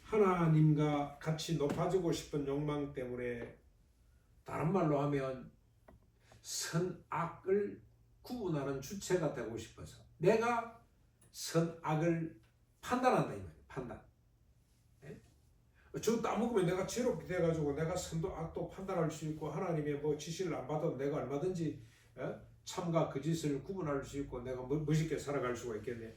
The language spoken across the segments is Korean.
하나님과 같이 높아지고 싶은 욕망 때문에, 다른 말로 하면 선악을 구분하는 주체가 되고 싶어서 내가 선악을 판단한다 이 말이에요. 판단. 저 따먹으면 내가 지롭게 돼가지고 내가 선도 악도 판단할 수 있고, 하나님의 뭐 지시를 안 받아도 내가 얼마든지 참과 거짓을 구분할 수 있고, 내가 멋있게 살아갈 수가 있겠네.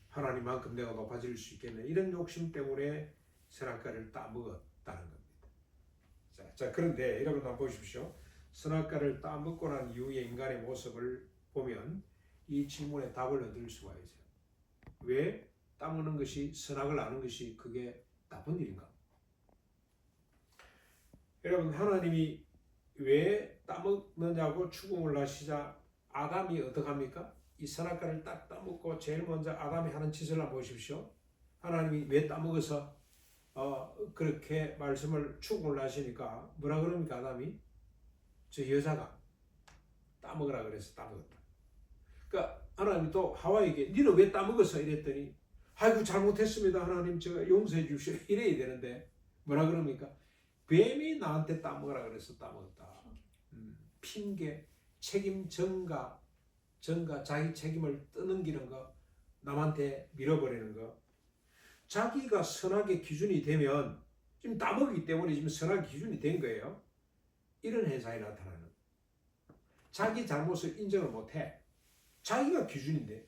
하나님만큼 내가 높아질 수 있겠네. 이런 욕심 때문에 선악과를 따먹었다는 겁니다. 자, 그런데 여러분 한번 보십시오. 선악과를 따먹고 난 이후의 인간의 모습을 보면 이 질문에 답을 얻을 수가 있어요. 왜 따먹는 것이, 선악을 아는 것이 그게 나쁜 일인가? 여러분, 하나님이 왜 따먹느냐고 추궁을 하시자 아담이 어떡합니까? 이 선악과를 딱 따먹고 제일 먼저 아담이 하는 짓을 한번 보십시오. 하나님이 왜 따먹어서 그렇게 말씀을 추궁을 하시니까 뭐라 그럽니까? 아담이 저 여자가 따먹으라 그래서 따먹었다. 그러니까 하나님이 또 하와에게 니는 왜 따먹었어? 이랬더니 아이고 잘못했습니다. 하나님 제가 용서해 주시오. 이래야 되는데 뭐라 그럽니까? 뱀이 나한테 따먹으라 그래서 따먹었다. 핑계, 책임 전가, 자기 책임을 떠넘기는 거, 남한테 밀어버리는 거. 자기가 선악의 기준이 되면, 지금 따먹기 때문에 지금 선악의 기준이 된 거예요. 이런 현상이 나타나는. 자기 잘못을 인정을 못해. 자기가 기준인데.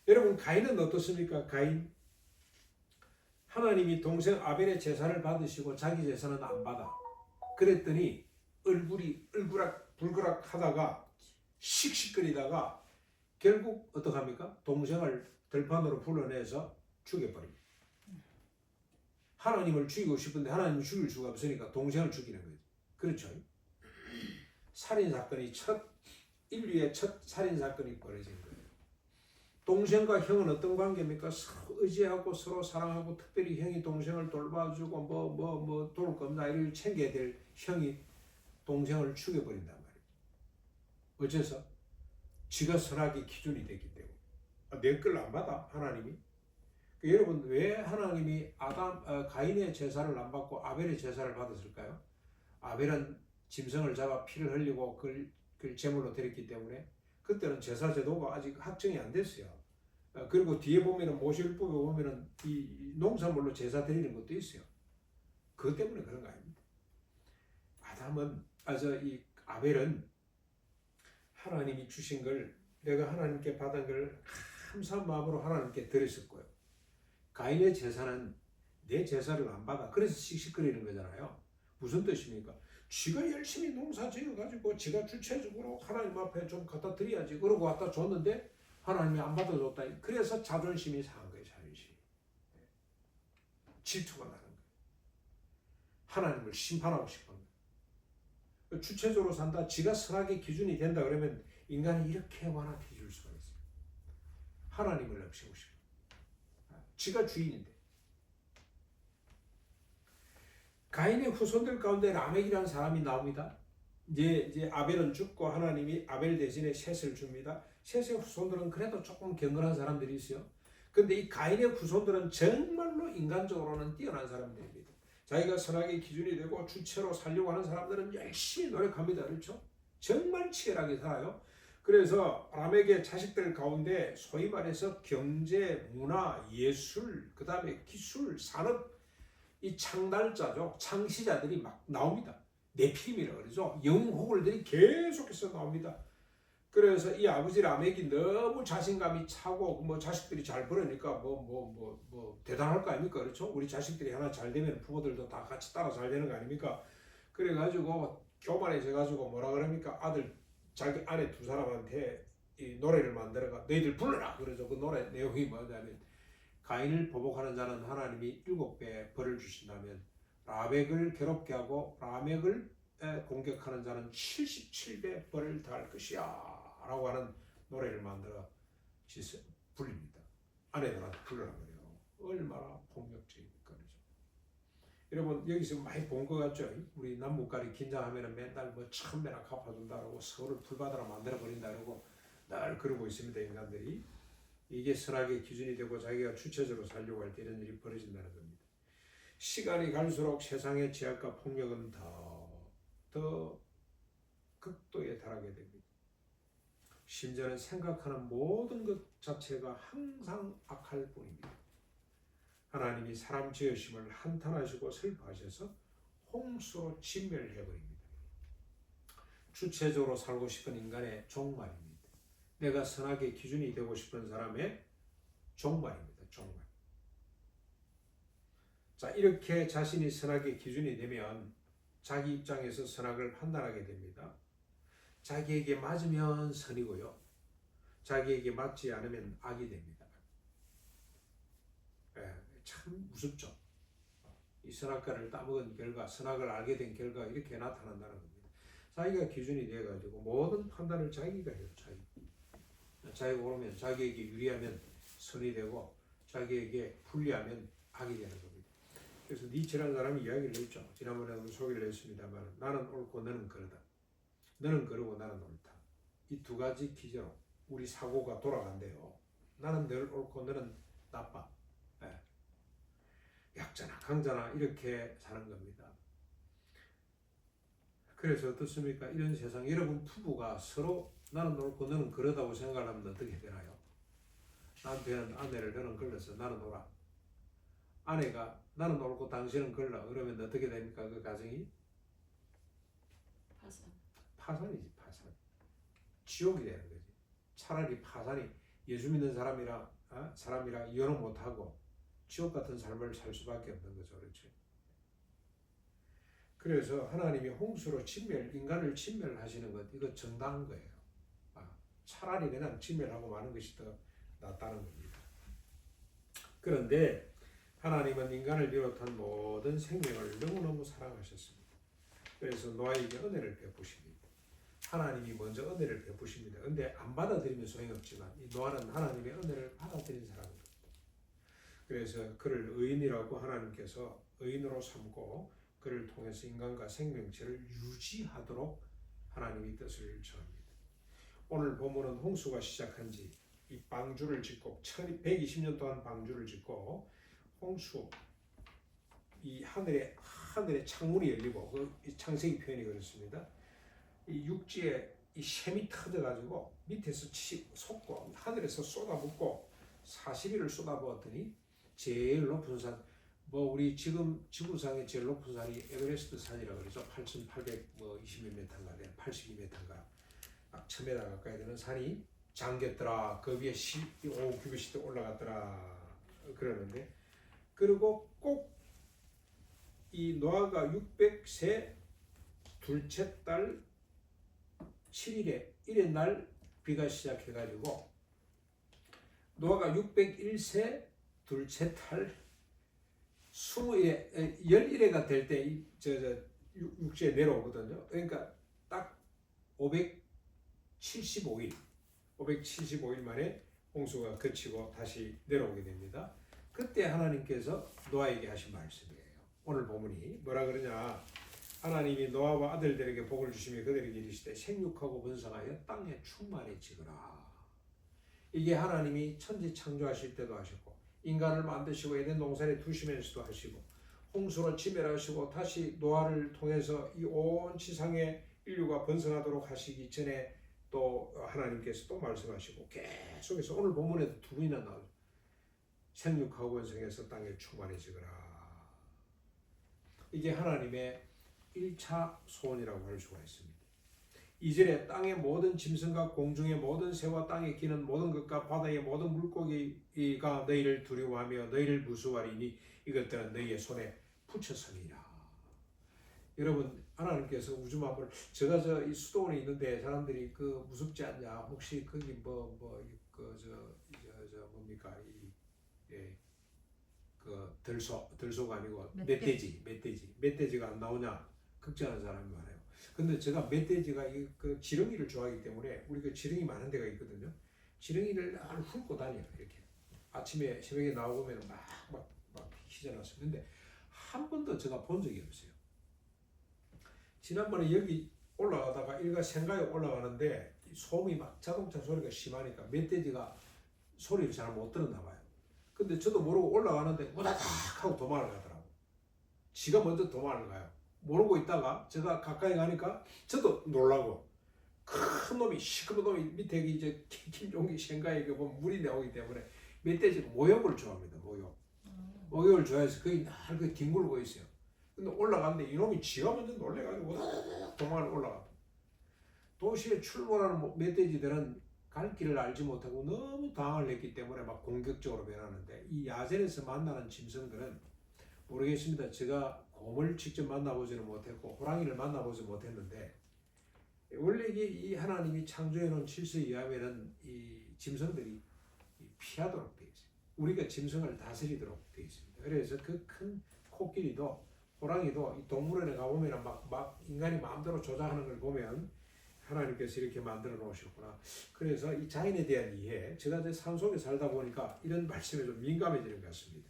여러분, 가인은 어떻습니까? 가인. 하나님이 동생 아벨의 제사를 받으시고 자기 제사는 안 받아. 그랬더니 얼굴이 불그락 하다가 씩씩거리다가 결국 어떡합니까? 동생을 들판으로 불러내서 죽여버립니다. 하나님을 죽이고 싶은데 하나님을 죽일 수가 없으니까 동생을 죽이는 거죠. 그렇죠? 살인사건이 인류의 첫 살인사건이 벌어진 거예요. 동생과 형은 어떤 관계입니까? 서로 의지하고 서로 사랑하고, 특별히 형이 동생을 돌봐주고 돌 겁나 이를 챙겨야 될 형이 동생을 죽여버린단 말이에요. 어째서? 지가 선악의 기준이 됐기 때문에. 내 걸 안 받아 하나님이. 여러분, 왜 하나님이 가인의 제사를 안 받고 아벨의 제사를 받았을까요? 아벨은 짐승을 잡아 피를 흘리고 그걸 제물로 드렸기 때문에. 그때는 제사 제도가 아직 확정이 안 됐어요. 그리고 뒤에 보면은 모세율법에 보면은 이 농산물로 제사 드리는 것도 있어요. 그것 때문에 그런 거 아닙니다. 이 아벨은 하나님이 주신 걸, 내가 하나님께 받은 걸 감사한 마음으로 하나님께 드렸을 거예요. 가인의 제사는 내 제사를 안 받아. 그래서 씩씩거리는 거잖아요. 무슨 뜻입니까? 지가 열심히 농사 지어가지고 지가 주체적으로 하나님 앞에 좀 갖다 드려야지. 그러고 갖다 줬는데 하나님이 안 받아줬다. 그래서 자존심이 상한 거예요. 자존심이. 질투가 나는 거예요. 하나님을 심판하고 싶은 거예요. 주체적으로 산다. 지가 선악의 기준이 된다 그러면 인간이 이렇게 완악해 줄 수가 있어요. 하나님을 없애고 싶어요. 지가 주인인데. 가인의 후손들 가운데 라멕이라는 사람이 나옵니다. 이제 아벨은 죽고 하나님이 아벨 대신에 셋을 줍니다. 셋의 후손들은 그래도 조금 경건한 사람들이 있어요. 근데 이 가인의 후손들은 정말로 인간적으로는 뛰어난 사람들입니다. 자기가 선악의 기준이 되고 주체로 살려고 하는 사람들은 열심히 노력합니다. 그렇죠? 정말 치열하게 살아요. 그래서 라멕의 자식들 가운데 소위 말해서 경제, 문화, 예술, 그 다음에 기술, 산업, 이 창달자죠. 창시자들이 막 나옵니다. 네피림이라 그러죠. 영호글들이 계속해서 나옵니다. 그래서 이 아버지 라멕이 너무 자신감이 차고 자식들이 잘 벌으니까 대단할 거 아닙니까? 그렇죠? 우리 자식들이 하나 잘 되면 부모들도 다 같이 따라 잘 되는 거 아닙니까? 그래가지고 교만해져가지고 뭐라 그럽니까? 자기 아내 두 사람한테 이 노래를 만들어가 너희들 불러라! 그러죠. 그 노래 내용이 뭐냐면 가인을 보복하는 자는 하나님이 7배 벌을 주신다면 라멕을 괴롭게 하고 라멕을 공격하는 자는 77배 벌을 당할 것이야 라고 하는 노래를 만들어 불립니다. 아내들한테 불러라 그래요. 얼마나 폭력적입니까? 여러분 여기서 많이 본 것 같죠? 우리 남북간이 긴장하면 맨날 천배나 갚아준다고 서울을 풀바다로 만들어버린다고 늘 그러고 있습니다. 인간들이. 이게 선악의 기준이 되고 자기가 주체적으로 살려고 할 때 이런 일이 벌어진다는 겁니다. 시간이 갈수록 세상의 제약과 폭력은 더 극도에 달하게 됩니다. 심지어는 생각하는 모든 것 자체가 항상 악할 뿐입니다. 하나님이 사람 지으심을 한탄하시고 슬퍼하셔서 홍수로 진멸해버립니다. 주체적으로 살고 싶은 인간의 종말입니다. 내가 선악의 기준이 되고 싶은 사람의 종말입니다. 종말. 자, 이렇게 자신이 선악의 기준이 되면 자기 입장에서 선악을 판단하게 됩니다. 자기에게 맞으면 선이고요. 자기에게 맞지 않으면 악이 됩니다. 참 무섭죠. 이 선악과를 따먹은 결과, 선악을 알게 된 결과가 이렇게 나타난다는 겁니다. 자기가 기준이 되어가지고 모든 판단을 자기가 해요. 자기가 오르면 자기에게 유리하면 선이 되고 자기에게 불리하면 악이 되는 겁니다. 그래서 니체라는 사람이 이야기를 했죠. 지난번에 우리 소개를 했습니다만 나는 옳고 너는 그러다. 너는 그러고 나는 옳다. 이 두 가지 기제로 우리 사고가 돌아간대요. 나는 늘 옳고 너는 나빠. 약자나 강자나 이렇게 사는 겁니다. 그래서 어떻습니까? 이런 세상 여러분 부부가 서로 나는 옳고 너는 그러다고 생각하면 어떻게 되나요? 남편 아내를 너는 걸러서 나는 옳아. 아내가 나는 옳고 당신은 걸러. 그러면 어떻게 됩니까? 그 가정이? 파산이지 파산. 지옥이 되는 거지. 차라리 파산이 예수 믿는 사람이랑 이혼을 못하고 지옥 같은 삶을 살 수밖에 없는 거죠. 그렇죠? 그래서 하나님이 홍수로 인간을 진멸하시는 것, 이거 정당한 거예요. 차라리 그냥 진멸하고 마는 것이 더 낫다는 겁니다. 그런데 하나님은 인간을 비롯한 모든 생명을 너무너무 사랑하셨습니다. 그래서 노아에게 은혜를 베푸십니다. 하나님이 먼저 은혜를 베푸십니다. 근데 안 받아들이면 소용없지만 이 노아는 하나님의 은혜를 받아들인 사람입니다. 그래서 그를 의인이라고 하나님께서 의인으로 삼고 그를 통해서 인간과 생명체를 유지하도록 하나님이 뜻을 정합니다. 오늘 본문은 홍수가 시작한 지 이 방주를 짓고 120년 동안 방주를 짓고 홍수 이 하늘에 창문이 열리고 그 창세기 표현이 그렇습니다. 이 육지에 이 샘이 터져가지고 밑에서 솟고 하늘에서 쏟아붓고 40일을 쏟아부었더니 제일 높은 산, 우리 지금 지구상의 제일 높은 산이 에베레스트 산이라고 그러죠. 8,820몇 미터인가 돼, 82m인가, 막 1,000m 가까이 되는 산이 잠겼더라. 그 위에 15규빗이 올라갔더라. 그러는데, 그리고 꼭 이 노아가 600세 둘째 달 7일에 일의 날 비가 시작해가지고 노아가 601세 둘째 달 11회가 될 때 육지에 내려오거든요. 그러니까 딱 575일 만에 홍수가 그치고 다시 내려오게 됩니다. 그때 하나님께서 노아에게 하신 말씀이에요. 오늘 본문이 뭐라 그러냐? 하나님이 노아와 아들들에게 복을 주시며 그들에게 이르시되 생육하고 번성하여 땅에 충만해지거라. 이게 하나님이 천지 창조하실 때도 하셨고 인간을 만드시고 에덴 동산에 두시면서도 하시고 홍수로 진멸하시고 다시 노아를 통해서 이 온 지상에 인류가 번성하도록 하시기 전에 또 하나님께서 또 말씀하시고 계속해서 오늘 본문에도 두 번이나 나오죠. 생육하고 번성해서 땅에 충만해지거라. 이게 하나님의 1차 소원이라고 할 수가 있습니다. 2절에 땅의 모든 짐승과 공중의 모든 새와 땅에 기는 모든 것과 바다의 모든 물고기가 너희를 두려워하며 너희를 무수하리니 이것들은 너희의 손에 붙였음이라. 여러분, 하나님께서 우주만물, 제가 이 수도원에 있는데 사람들이 그 무섭지 않냐? 혹시 거기 뭡니까? 그 들소가 아니고 멧돼지가 안 나오냐? 걱정하는 사람이 많아요. 근데 제가 멧돼지가 그 지렁이를 좋아하기 때문에 우리 그 지렁이 많은 데가 있거든요. 지렁이를 날 훑고 다녀요. 이렇게 아침에 새벽에 나오면 막 희전했어요. 근데 한 번도 제가 본 적이 없어요. 지난번에 여기 올라가다가 일가 생가에 올라가는데 소음이 막 자동차 소리가 심하니까 멧돼지가 소리를 잘 못 들었나 봐요. 근데 저도 모르고 올라가는데 우다닥 하고 도망을 가더라고. 지가 먼저 도망을 가요. 모르고 있다가 제가 가까이 가니까 저도 놀라고, 큰 놈이, 시커먼 놈이 밑에 이제 김종기 생가에 보면 물이 나오기 때문에 멧돼지가 모욕을 좋아합니다. 모욕을 좋아해서 거의 날 그 뒹굴고 있어요. 근데 올라갔는데 이놈이 지가 먼저 놀래가지고 도망을 올라가. 도시에 출몰하는 멧돼지들은 갈 길을 알지 못하고 너무 당황을 했기 때문에 막 공격적으로 변하는데, 이 야전에서 만나는 짐승들은 모르겠습니다. 제가 곰을 직접 만나보지는 못했고 호랑이를 만나보지 못했는데, 원래 이 하나님이 창조해 놓은 질서에 의하면은 이 짐승들이 피하도록 되어 있어요. 우리가 짐승을 다스리도록 되어 있습니다. 그래서 그 큰 코끼리도 호랑이도 이 동물원에 가보면 막 인간이 마음대로 조작하는 걸 보면 하나님께서 이렇게 만들어 놓으셨구나. 그래서 이 자연에 대한 이해, 제가 제 산속에 살다 보니까 이런 말씀에 좀 민감해지는 것 같습니다.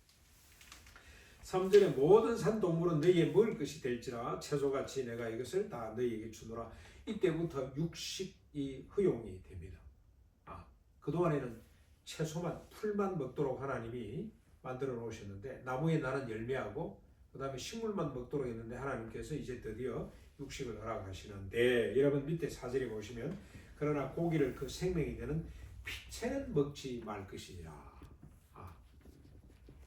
3절에 모든 산동물은 너희의 먹을 것이 될지라 채소같이 내가 이것을 다 너희에게 주노라. 이때부터 육식이 허용이 됩니다. 그동안에는 채소만, 풀만 먹도록 하나님이 만들어 놓으셨는데, 나무에 나는 열매하고 그 다음에 식물만 먹도록 했는데, 하나님께서 이제 드디어 육식을 허락하시는데, 여러분 밑에 4절에 보시면, 그러나 고기를 그 생명이 되는 피채는 먹지 말 것이니라.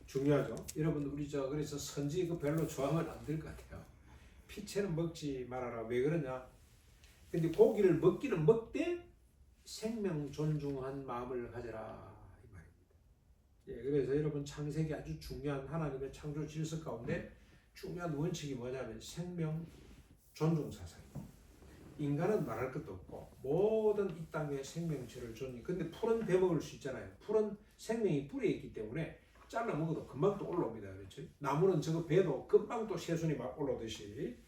중요하죠. 여러분 우리 그래서 선지 별로 좋아하면 안 될 것 같아요. 피채는 먹지 말아라. 왜 그러냐? 근데 고기를 먹기는 먹되 생명 존중한 마음을 가져라, 이 말입니다. 예, 그래서 여러분 창세기 아주 중요한 하나님의 창조 질서 가운데 중요한 원칙이 뭐냐면 생명 존중 사상입니다. 인간은 말할 것도 없고 모든 이 땅의 생명체를 존중. 근데 풀은 베먹을 수 있잖아요. 풀은 생명이 뿌리에 있기 때문에 잘라 먹어도 금방 또 올라옵니다. 그렇죠? 나무는 저거 베도 금방 또 새순이 막 올라오듯이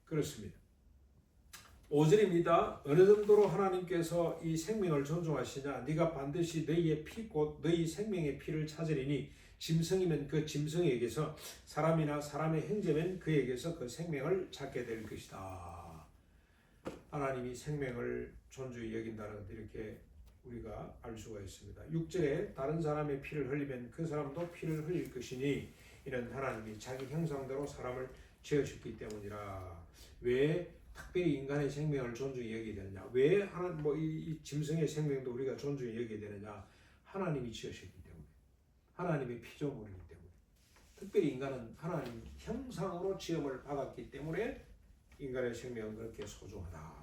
그렇습니다. 5절입니다. 어느 정도로 하나님께서 이 생명을 존중하시냐? 네가 반드시 너희의 피 곧 너희 생명의 피를 찾으리니 짐승이면 그 짐승에게서, 사람이나 사람의 형제면 그에게서 그 생명을 찾게 될 것이다. 하나님이 생명을 존중히 여긴다는 것, 이렇게 우리가 알 수가 있습니다. 6절에 다른 사람의 피를 흘리면 그 사람도 피를 흘릴 것이니 이는 하나님이 자기 형상대로 사람을 지으셨기 때문이라. 왜 특별히 인간의 생명을 존중히 여기게 되느냐? 왜 이 짐승의 생명도 우리가 존중히 여기게 되느냐? 하나님이 지으셨기 때문에, 하나님의 피조물이기 때문에. 특별히 인간은 하나님 형상으로 지음을 받았기 때문에 인간의 생명은 그렇게 소중하다.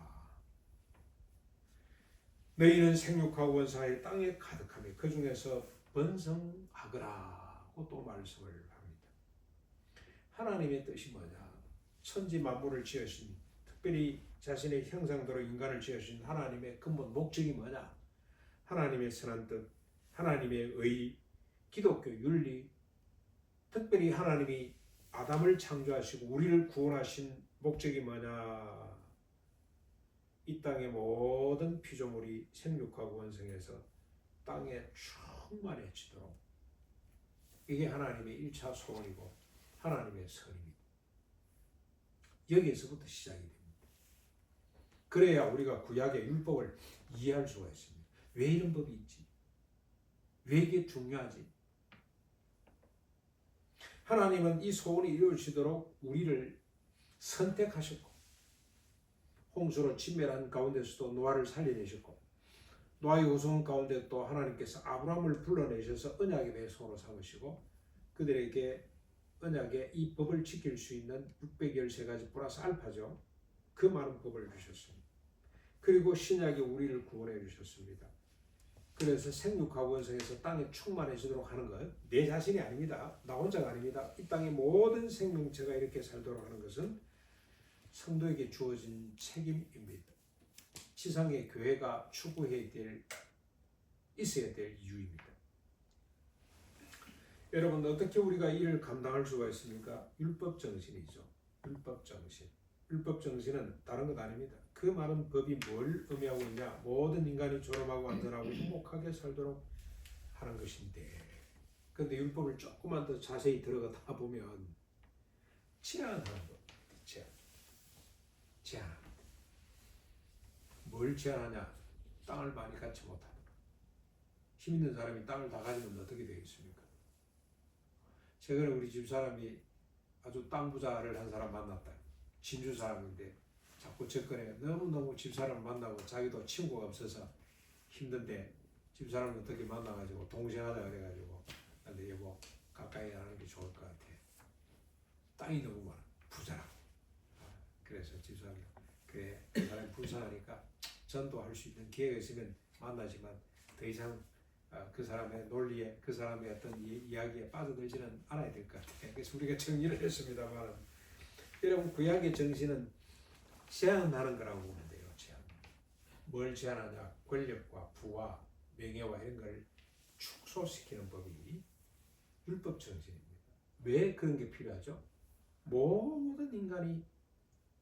너희는 생육하고 원상하여 땅에 가득하며 그 중에서 번성하거라고 또 말씀을 합니다. 하나님의 뜻이 뭐냐? 천지 만물을 지으신, 특별히 자신의 형상대로 인간을 지으신 하나님의 근본 목적이 뭐냐? 하나님의 선한 뜻, 하나님의 의, 기독교 윤리, 특별히 하나님이 아담을 창조하시고 우리를 구원하신 목적이 뭐냐? 이 땅의 모든 피조물이 생육하고 원성해서 땅에 충만해지도록, 이게 하나님의 1차 소원이고 하나님의 선입니다. 여기에서부터 시작이 됩니다. 그래야 우리가 구약의 율법을 이해할 수가 있습니다. 왜 이런 법이 있지? 왜 이게 중요하지? 하나님은 이 소원이 이루어지도록 우리를 선택하셨고, 홍수로 침멸한 가운데서도 노아를 살려내셨고, 노아의 후손 가운데 또 하나님께서 아브라함을 불러내셔서 언약의 배송으로 삼으시고, 그들에게 언약의 이 법을 지킬 수 있는 613가지 플러스 알파죠. 그 많은 법을 주셨습니다. 그리고 신약이 우리를 구원해 주셨습니다. 그래서 생육하고 원성해서 땅에 충만해지도록 하는 것, 내 자신이 아닙니다. 나 혼자가 아닙니다. 이 땅의 모든 생명체가 이렇게 살도록 하는 것은 성도에게 주어진 책임입니다. 지상의 교회가 있어야 될 이유입니다. 여러분, 어떻게 우리가 이를 감당할 수가 있습니까? 율법 정신이죠. 율법 정신. 율법 정신은 다른 것 아닙니다. 그 많은 법이 뭘 의미하고 있냐? 모든 인간이 존엄하고 안전하고 행복하게 살도록 하는 것인데, 그런데 율법을 조금만 더 자세히 들어가다 보면 제한하는 겁니다. 제한합니다. 뭘 제한하냐? 땅을 많이 갖지 못하는 것, 힘 있는 사람이 땅을 다 가지면 어떻게 되겠습니까? 최근에 우리 집사람이 아주 땅 부자를 한 사람 만났다. 진주 사람인데 자꾸 접근해. 너무너무 집사람을 만나고 자기도 친구가 없어서 힘든데 집사람을 어떻게 만나가지고 동생하자 그래가지고 근데 여보 가까이 하는 게 좋을 것 같아. 땅이 너무 많아. 부자라고. 그래서 집사람이 그래 그 사람이 불쌍하니까 전도할 수 있는 기회가 있으면 만나지만 더 이상 그 사람의 논리에 그 사람의 어떤 이야기에 빠져들지는 않아야 될 것 같아요. 그래서 우리가 정리를 했습니다만 여러분 구약의 정신은 제한하는 거라고 보면 돼요. 제한. 뭘 제한하냐? 권력과 부와 명예와 이런 걸 축소시키는 법이 율법 정신입니다. 왜 그런 게 필요하죠? 모든 인간이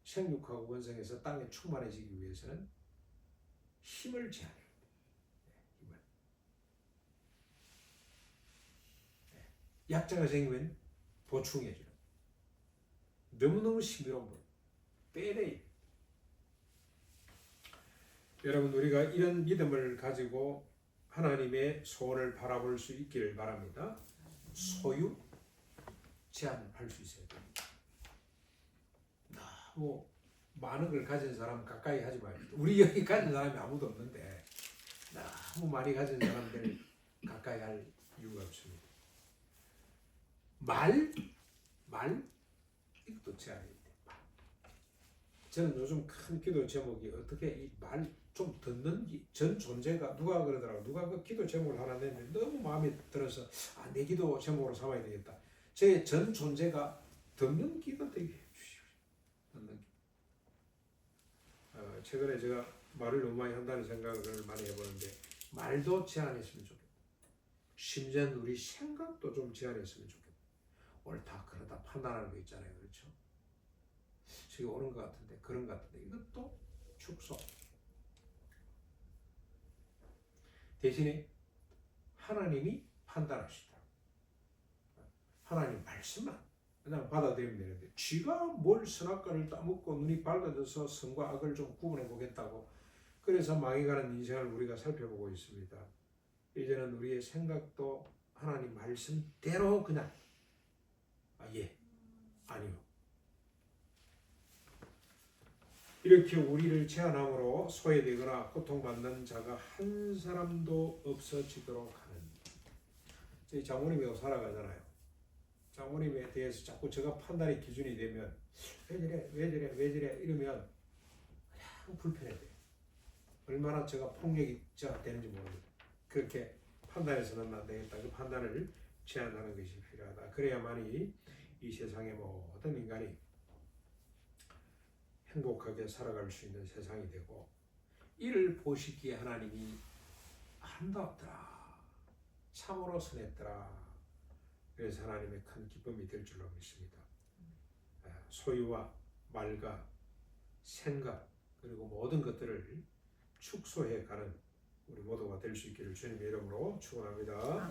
생육하고 원성해서 땅에 충만해지기 위해서는 힘을 제한해야 돼요. 힘을. 약자가 생기면 보충해줘요. 너무너무 신비로운 법. 빼내요. 여러분 우리가 이런 믿음을 가지고 하나님의 소원을 바라볼 수 있기를 바랍니다. 소유 제한할 수 있어야 됩니다. 너무 많은 걸 가진 사람 가까이 하지 마요. 우리 여기 가진 사람이 아무도 없는데 너무 많이 가진 사람들 가까이 할 이유가 없습니다. 말 이것도 제한해야 돼요. 저는 요즘 큰 기도 제목이 어떻게 이 말 좀 듣는 전 존재가 누가 그러더라고. 누가 그 기도 제목을 하나 냈는데 너무 마음에 들어서 내 기도 제목으로 삼아야 되겠다. 제 전 존재가 듣는 기도 되게 해주시오. 듣는 기도. 최근에 제가 말을 너무 많이 한다는 생각을 많이 해보는데 말도 제한했으면 좋겠다. 심지어 우리 생각도 좀 제한했으면 좋겠다. 옳다 그러다 판단하는 거 있잖아요. 그렇죠? 저기 옳은 것 같은데 그런 것 같은데 이것도 축소. 대신에 하나님이 판단하시다. 하나님 말씀만 그냥 받아들이면 되는데 쥐가 뭘 선악과를 따먹고 눈이 밝아져서 선과 악을 좀 구분해 보겠다고 그래서 망해가는 인생을 우리가 살펴보고 있습니다. 이제는 우리의 생각도 하나님 말씀대로 그냥 예, 아니요. 이렇게 우리를 제한함으로 소외되거나 고통받는 자가 한 사람도 없어지도록 하는. 저희 장모님하고 살아가잖아요. 장모님에 대해서 자꾸 제가 판단의 기준이 되면 왜 저래 이러면 그냥 불편해 돼요. 얼마나 제가 폭력이 되는지 모릅니다. 그렇게 판단해서는 안 되겠다. 그 판단을 제한하는 것이 필요하다. 그래야만이 이 세상의 모든 인간이 행복하게 살아갈 수 있는 세상이 되고 이를 보시기에 하나님이 아름답더라. 참으로 선했더라. 그래서 하나님의 큰 기쁨이 될 줄로 믿습니다. 소유와 말과 생각 그리고 모든 것들을 축소해 가는 우리 모두가 될 수 있기를 주님의 이름으로 축원합니다.